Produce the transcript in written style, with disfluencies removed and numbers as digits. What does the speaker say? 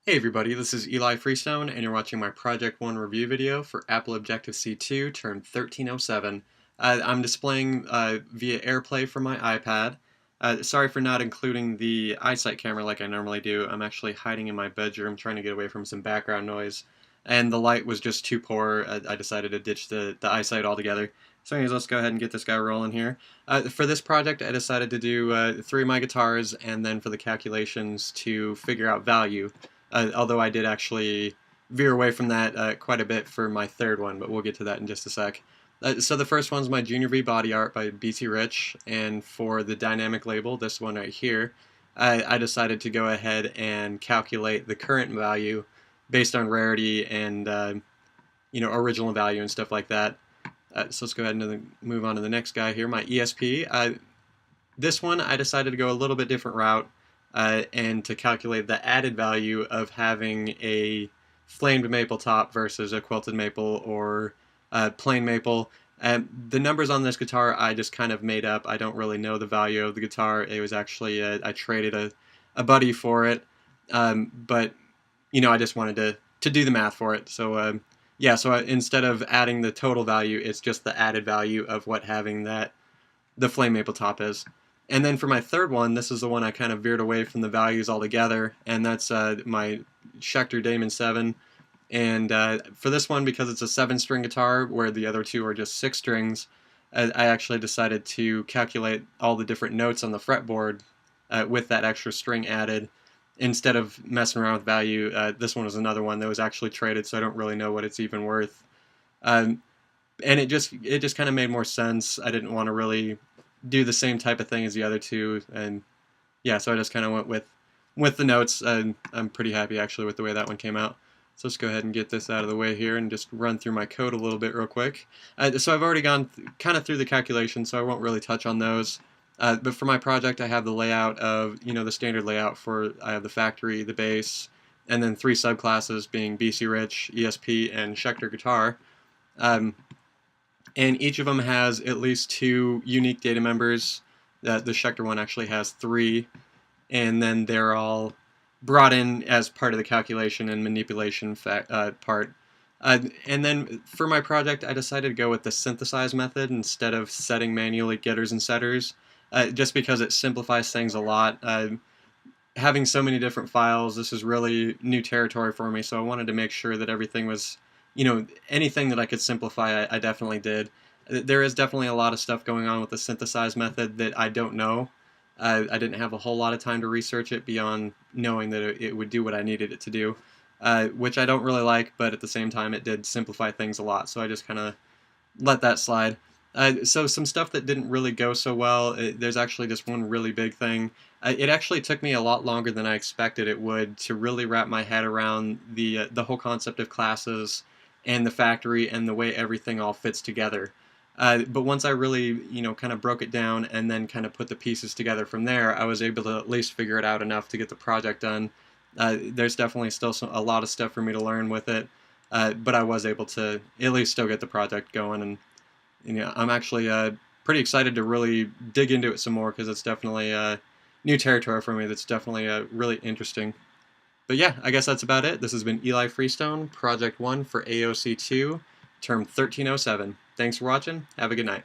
Hey everybody, this is Eli Freestone, and you're watching my Project 1 review video for Apple Objective-C2 term 1307. I'm displaying via AirPlay from my iPad. Sorry for not including the iSight camera like I normally do. I'm actually hiding in my bedroom trying to get away from some background noise, and the light was just too poor. I decided to ditch the iSight altogether. So anyways, let's go ahead and get this guy rolling here. For this project, I decided to do 3 of my guitars, and then for the calculations to figure out value. Although I did actually veer away from that quite a bit for my third one, but we'll get to that in just a sec. So the first one's my Junior V Body Art by BC Rich, and for the dynamic label, this one right here, I decided to go ahead and calculate the current value based on rarity and original value and stuff like that. So let's go ahead and move on to the next guy here, my ESP. This one I decided to go a little bit different route. And to calculate the added value of having a flamed maple top versus a quilted maple or plain maple. The numbers on this guitar I just kind of made up. I don't really know the value of the guitar. It was actually, I traded a buddy for it, but I just wanted to do the math for it. So yeah, so instead of adding the total value, it's just the added value of what having the flame maple top is. And then for my third one, this is the one I kind of veered away from the values altogether, and that's my Schecter Damon 7. And for this one, because it's a 7-string guitar, where the other two are just 6 strings, I actually decided to calculate all the different notes on the fretboard with that extra string added, instead of messing around with value. This one was another one that was actually traded, so I don't really know what it's even worth. And it just kind of made more sense. I didn't want to really do the same type of thing as the other two, and yeah, so I just kind of went with the notes, and I'm pretty happy actually with the way that one came out. So let's go ahead and get this out of the way here and just run through my code a little bit real quick. So I've already gone kind of through the calculations, so I won't really touch on those. But for my project, I have the layout of, the standard layout for, I have the factory, the bass, and then 3 subclasses being BC Rich, ESP, and Schecter guitar. And each of them has at least 2 unique data members. The Schecter one actually has 3, and then they're all brought in as part of the calculation and manipulation part. And then for my project, I decided to go with the synthesize method instead of setting manually getters and setters, just because it simplifies things a lot. Having so many different files, this is really new territory for me, so I wanted to make sure that everything was, anything that I could simplify, I definitely did. There is definitely a lot of stuff going on with the synthesize method that I don't know. I didn't have a whole lot of time to research it beyond knowing that it would do what I needed it to do, which I don't really like, but at the same time it did simplify things a lot, so I just kind of let that slide. So some stuff that didn't really go so well, there's actually just one really big thing. It actually took me a lot longer than I expected it would to really wrap my head around the whole concept of classes and the factory and the way everything all fits together. But once I really, kind of broke it down and then kind of put the pieces together from there, I was able to at least figure it out enough to get the project done. There's definitely still a lot of stuff for me to learn with it, but I was able to at least still get the project going, and I'm actually pretty excited to really dig into it some more, because it's definitely new territory for me that's definitely really interesting. But yeah, I guess that's about it. This has been Eli Freestone, Project 1 for AOC2, term 1307. Thanks for watching. Have a good night.